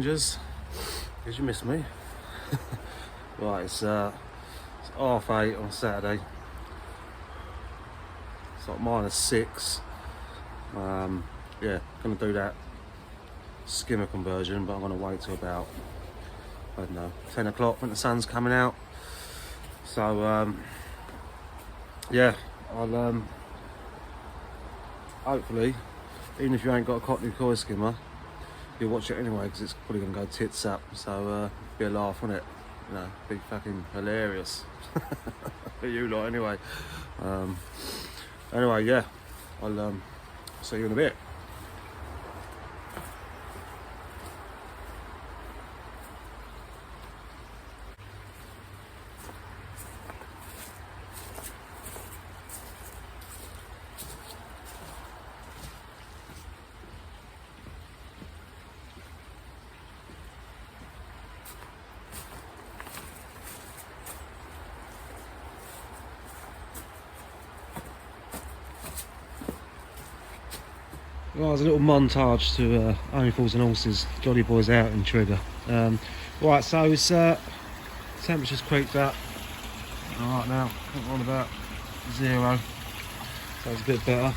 strangers. Did you miss me? Right, it's 8:30 on Saturday. It's like -6. Yeah, gonna do that skimmer conversion, but I'm gonna wait till about, I don't know, 10 o'clock when the sun's coming out. So yeah, I'll hopefully, even if you ain't got a Kockney koi skimmer, you'll watch it anyway, because it's probably gonna go tits up. So be a laugh, won't it? You know, be fucking hilarious for you lot anyway. Anyway, yeah, I'll see you in a bit. Well, there's a little montage to Only Fools and Horses, Jolly Boys out in Trigger. Right, so it's temperature's creeped up. Right now, we're on about 0, so it's a bit better.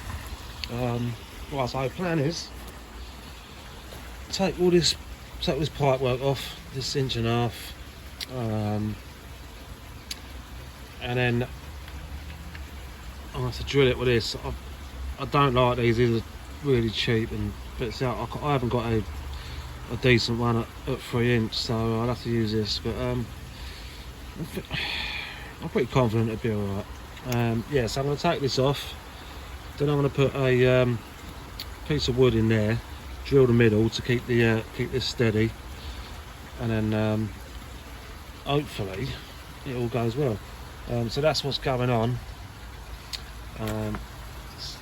Right, so the plan is take this pipe work off, this 1.5 inch, and then I'm gonna have to drill it with this. I don't like these are really cheap, but I haven't got a decent one at 3 inch, so I'll have to use this. But I'm pretty confident it'll be alright. Yeah, so I'm going to take this off. Then I'm going to put a piece of wood in there, drill the middle to keep this steady, and then hopefully it all goes well. So that's what's going on.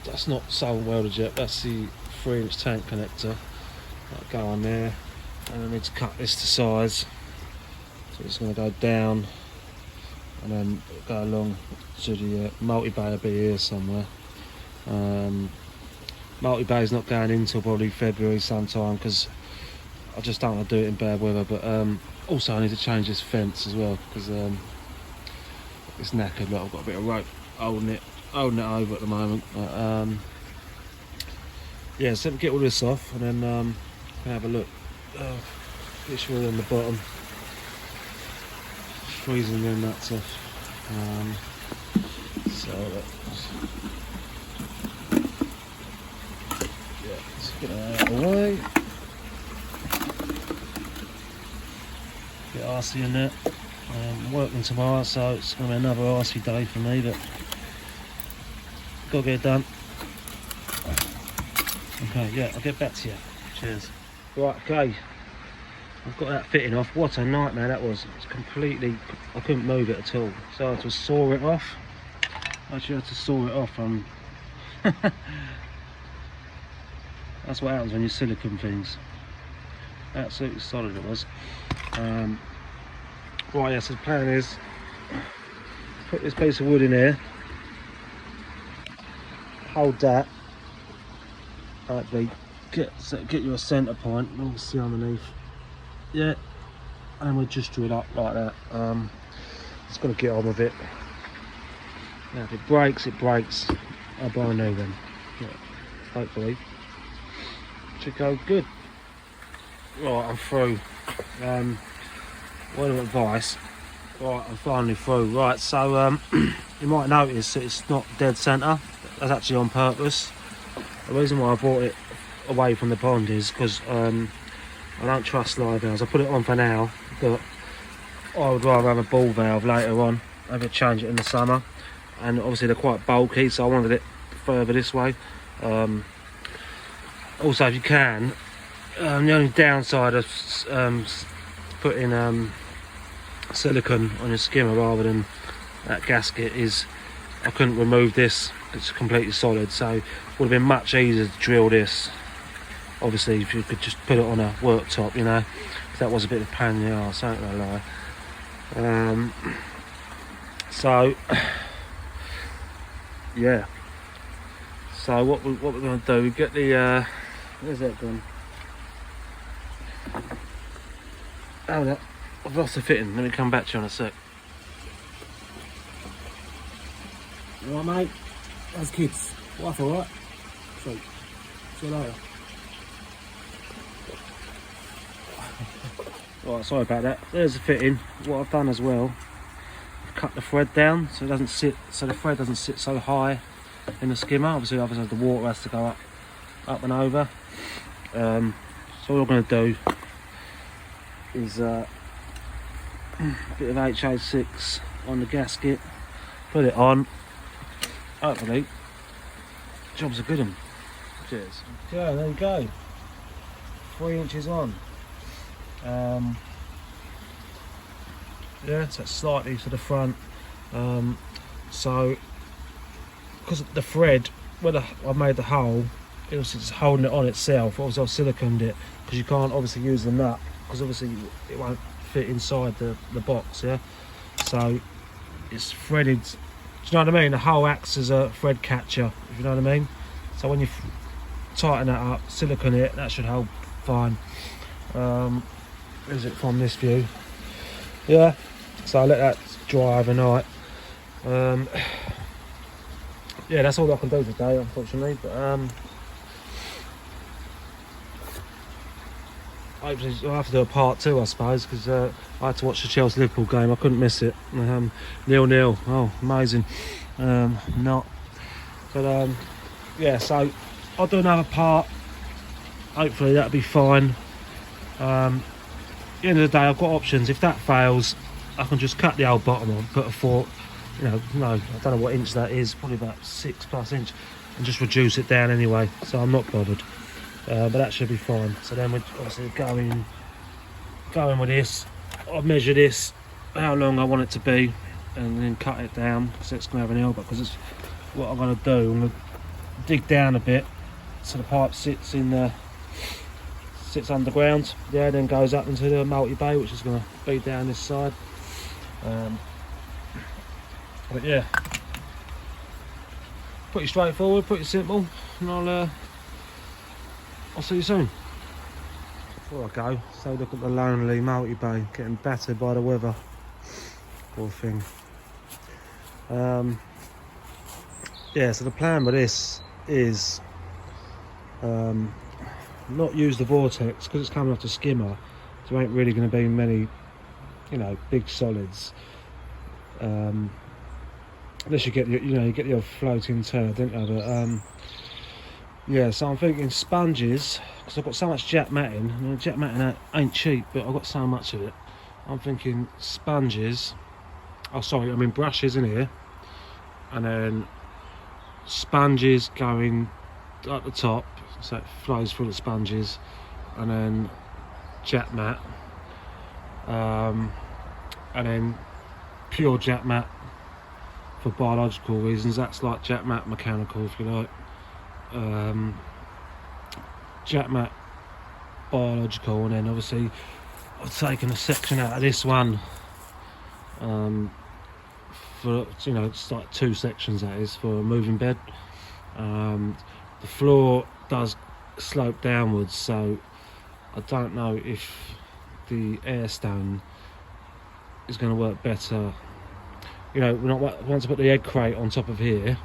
That's not solder welded yet. That's the 3 inch tank connector. That'll go on there, and I need to cut this to size. So it's going to go down and then go along to the multi-bay will be here somewhere. Multi-bay is not going in until probably February sometime, because I just don't want to do it in bad weather. But also I need to change this fence as well, because it's knackered. Look, I've got a bit of rope holding it over at the moment. But, yeah, so let me get all this off, and then have a look. It's really on the bottom, freezing their nuts off. So yeah, let's get that out of the way. Bit arsey in there. I'm working tomorrow, so it's going to be another arsey day for me, but gotta get it done. Okay, yeah, I'll get back to you. Cheers. Right, okay. I've got that fitting off. What a nightmare that was. It's completely, I couldn't move it at all. So I had to saw it off. I actually had to saw it off. That's what happens when you silicone things. Absolutely solid it was. Right, yeah, so the plan is put this piece of wood in here. Hold that, actually get you a centre point. You can see underneath, yeah, and we'll just drill up like that. Just got to get on with it. Now if it breaks, I'll buy a new one. Yeah, hopefully should go good. Right, I'm through. Word of advice. Right, I'm finally through. Right, so you might notice that it's not dead centre. That's actually on purpose. The reason why I brought it away from the pond is because I don't trust slide valves. I put it on for now, but I would rather have a ball valve later on. Maybe change it in the summer. And obviously they're quite bulky, so I wanted it further this way. Also, if you can, the only downside of putting silicone on your skimmer rather than that gasket is I couldn't remove this. It's completely solid, so it would have been much easier to drill this. Obviously, if you could just put it on a worktop, you know, that was a bit of a pain in the arse, ain't gonna lie. So yeah. So what we're gonna do? We get the where's that gone? Hold up, I've lost the fitting. Let me come back to you in a sec. Alright, mate. Those kids. Wife alright? Sweet. See you later. Right, sorry about that. There's the fitting. What I've done as well, I've cut the thread down so it doesn't sit, so the thread doesn't sit so high in the skimmer. Obviously the water has to go up and over. So what I'm going to do is a bit of HA6 on the gasket, put it on. Hopefully, job's a good one. Cheers. Yeah, there you go. 3 inches on. Yeah, so it's slightly to the front. So, because the thread, where I made the hole, it was just holding it on itself. Obviously, I've siliconed it because you can't obviously use the nut because obviously it won't fit inside the box. Yeah, so it's threaded. Do you know what I mean? The hole acts as a thread catcher, if you know what I mean. So when you tighten that up, silicone it, that should hold fine. Is it from this view? Yeah. So I let that dry overnight. Yeah, that's all I can do today, unfortunately. But hopefully I'll have to do a part 2, I suppose, because I had to watch the Chelsea-Liverpool game. I couldn't miss it. 0-0. Oh, amazing. Not. But yeah, so I'll do another part. Hopefully that'll be fine. At the end of the day, I've got options. If that fails, I can just cut the old bottom on, put a 4, you know, no, I don't know what inch that is, probably about 6+ inch, and just reduce it down anyway. So I'm not bothered. But that should be fine. So then we're obviously going with this. I'll measure this, how long I want it to be, and then cut it down because it's going to have an elbow. Because it's what I'm going to do. I'm going to dig down a bit so the pipe sits underground. Yeah, then goes up into the multi-bay, which is going to be down this side. But yeah, pretty straightforward, pretty simple, and I'll see you soon. Before I go, so look at the lonely multi-bay getting battered by the weather. Poor thing. Yeah, so the plan with this is not use the vortex because it's coming off the skimmer. There ain't really going to be many, you know, big solids. Unless you get you get your floating turd, don't you? But yeah, so I'm thinking sponges because I've got so much jet matting. And jet matting ain't cheap, but I've got so much of it. I'm thinking sponges. Oh, sorry, I mean brushes in here, and then sponges going at the top, so it flows full of sponges, and then jet mat, and then pure jet mat for biological reasons. That's like jet mat mechanical, if you like. Jet mat biological, and then obviously I've taken a section out of this one for, you know, it's like 2 sections, that is, for a moving bed. The floor does slope downwards, so I don't know if the air stone is going to work better. You know, once I put the egg crate on top of here,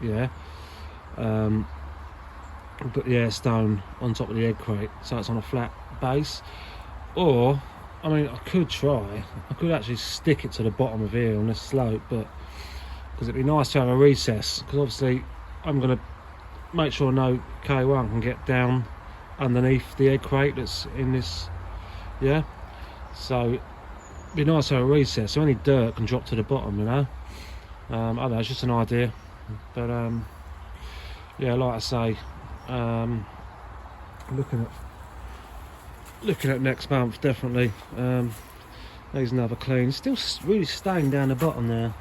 yeah, put the air stone on top of the egg crate so it's on a flat base. Or, I mean, I could actually stick it to the bottom of here on this slope, but because it'd be nice to have a recess, because obviously I'm going to make sure no K1 can get down underneath the egg crate that's in this, yeah, so it'd be nice to have a recess so any dirt can drop to the bottom, you know. I don't know, it's just an idea, but yeah, like I say, looking at next month, definitely. Needs another clean. Still really staying down the bottom there.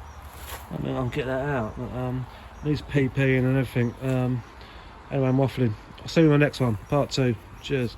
I mean, I'll get that out, but needs PP and everything. Anyway, I'm waffling. I'll see you in the next one, part 2. Cheers.